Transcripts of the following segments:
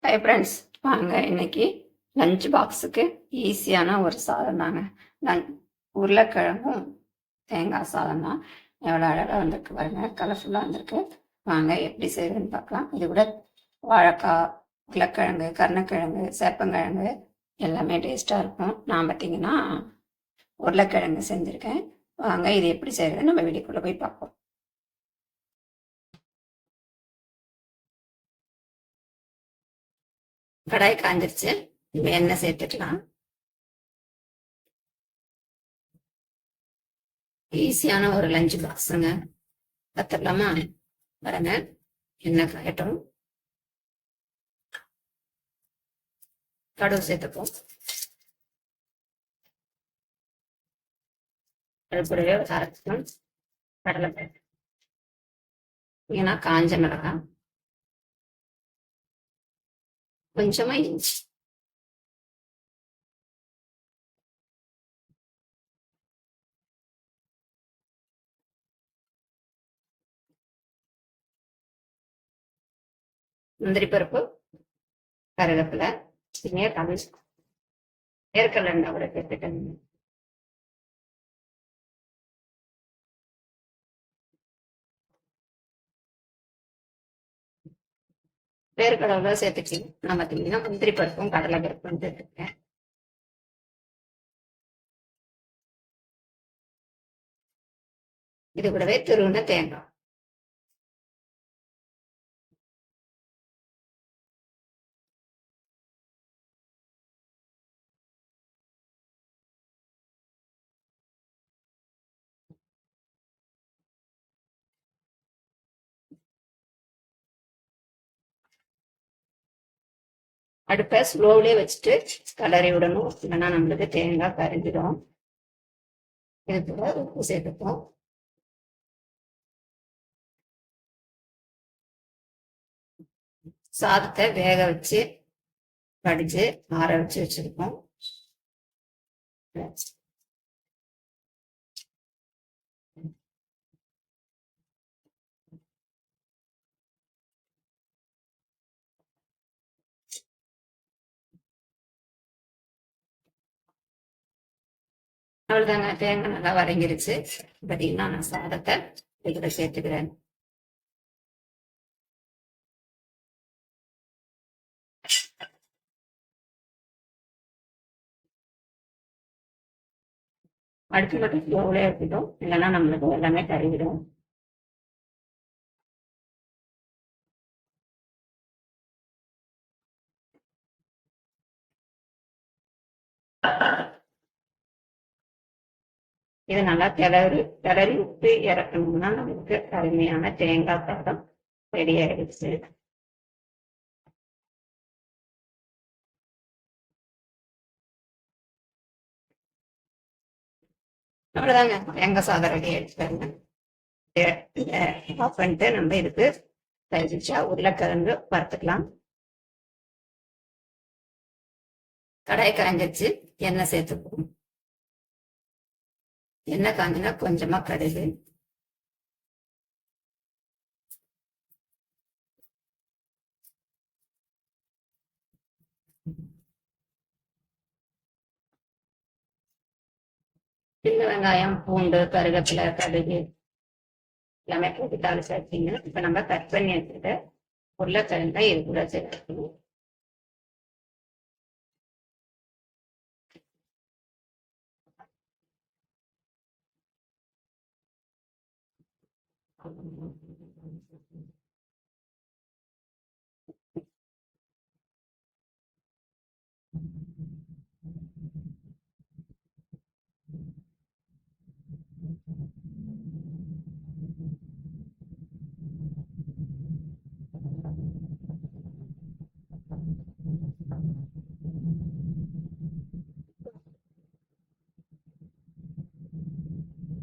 Hi friends, வாங்க இன்னைக்கு lunch பாக்ஸுக்கு ஈஸியான ஒரு சாதம் தாங்க. உருளைக்கிழங்கும் தேங்காய் சாதம் தான். எவ்வளோ அழகாக வந்திருக்கு பாருங்க, கலர்ஃபுல்லாக வந்திருக்கு. வாங்க எப்படி செய்யுதுன்னு பார்க்கலாம். இது கூட வாழைக்காய், உருளைக்கிழங்கு, கருணக்கிழங்கு, சேப்பங்கிழங்கு எல்லாமே டேஸ்ட்டாக இருக்கும். நான் பார்த்தீங்கன்னா உருளைக்கிழங்கு செஞ்சுருக்கேன். வாங்க இது எப்படி செய்யறது நம்ம வீட்டுக்குள்ளே போய் பார்ப்போம். கடாய் காஞ்சிருச்சு, இப்போ எண்ணெய் சேர்த்துக்கலாம். ஈஸியான ஒரு லஞ்ச் பாக்ஸுங்க. கத்துக்கலாமா? பாருங்க, எண்ணெய் காயட்டும். கடுகு சேர்த்துப்போம். அது கூடவே ஒரு அரை ஸ்பூன் கடலைப்பருப்பு, ஏன்னா காஞ்ச மிளகாய், கொஞ்சமா இஞ்சி, முந்திரி பருப்பு, கருவேப்பிலை, வேர்க்கடலை கூட சேர்த்துட்டேன். வேர்க்கடலை சேர்த்துச்சு. நான் பார்த்தீங்கன்னா முந்திரி பருப்பும் கடலை பருப்பும் சேர்த்துருக்கேன். இது கூடவே துருவின தேங்காய், அடுப்பை ஸ்லோவிலே வச்சுட்டு கலரி விடணும், இல்லைன்னா நம்மளுக்கு தேங்காய் கரைஞ்சிடும். இது கூட உப்பு சேர்த்துப்போம். சாதத்தை வேக வச்சு வடிச்சு ஆற வச்சு வச்சிருக்கோம். அவ்வளவுதாங்க, தேங்காய் நல்லா வதங்கிருச்சு. பார்த்தீங்கன்னா நான் சாதத்தை இதுல சேர்த்துக்கிறேன். அடுத்து மட்டும் ஸ்லோவிலே இருக்கட்டும், இல்லைன்னா நம்மளுக்கு எல்லாமே கருவிடும். இது நல்லா கிளறி விட்டு இறக்கணும்னா நமக்கு அருமையான தேங்காய் சாதம் ரெடி ஆயிடுச்சு. அவ்வளவுதாங்க, தேங்காய் சாதம் ரெடி ஆயிடுச்சு. ஆஃப் பண்ணிட்டு நம்ம இதுக்கு தயிர்ச்சா உருளைக்கிழங்கு வறுத்துக்கலாம். கடாய் காஞ்சிச்சு, எண்ணெய் சேர்த்துப்போம். எண்ணெய் காஞ்சினா கொஞ்சமா கடுகு, சின்ன வெங்காயம், பூண்டு, கருவேப்பிலை, கடுகு எல்லாமே போட்டு தாளிச்சு வச்சிங்கன்னா இப்ப நம்ம கட் பண்ணி வச்சுட்டு உருளைக்கிழங்கை இது கூட சேர்த்துக்கணும்.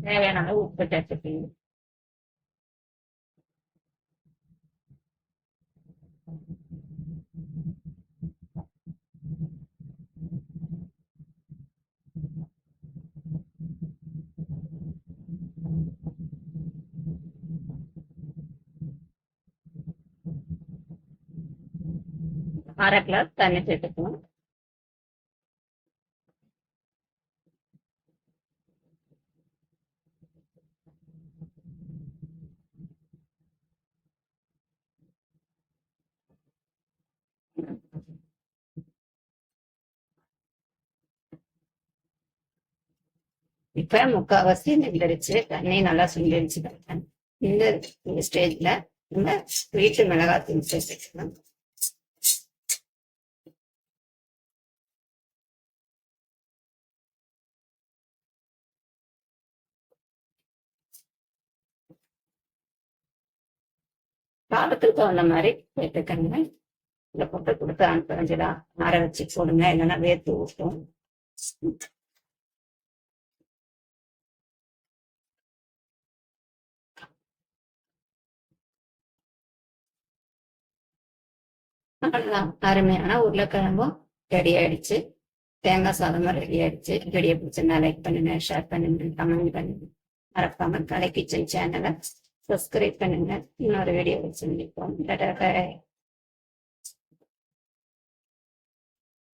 தேவையான அளவு உப்பு சேர்த்துக்கணும். 1/2 கிளாஸ் தண்ணி சேர்த்துக்கணும். இப்ப முக்கால்வாசி நெல்லடிச்சு தண்ணி நல்லா சுண்டிடுச்சு. இந்த ஸ்டேஜ்ல நம்ம வீட்டு மிளகாத்தூள் சேர்த்துக்கலாம். காரத்துக்கு தகுந்த மாதிரி சேர்த்துக்கங்க. இந்த பொட்டை கொடுத்து அனுப்பிஞ்சுதான் ஆற வச்சு போடுங்க, இல்லைன்னா வேர்த்து ஊட்டும். அவ்வளவுதான், அருமையான உருளைக்கிழங்கும் ரெடி ஆயிடுச்சு. தேங்காய் சாதமும் ரெடி ஆயிடுச்சு. வீடியோ பிடிச்சிருந்தா லைக் பண்ணுங்க, ஷேர் பண்ணுங்க, கமெண்ட் பண்ணுங்க. மறக்காம கலை கிச்சன் சேனலை சப்ஸ்கிரைப் பண்ணுங்க. இன்னொரு வீடியோ வச்சு சந்திப்போம்.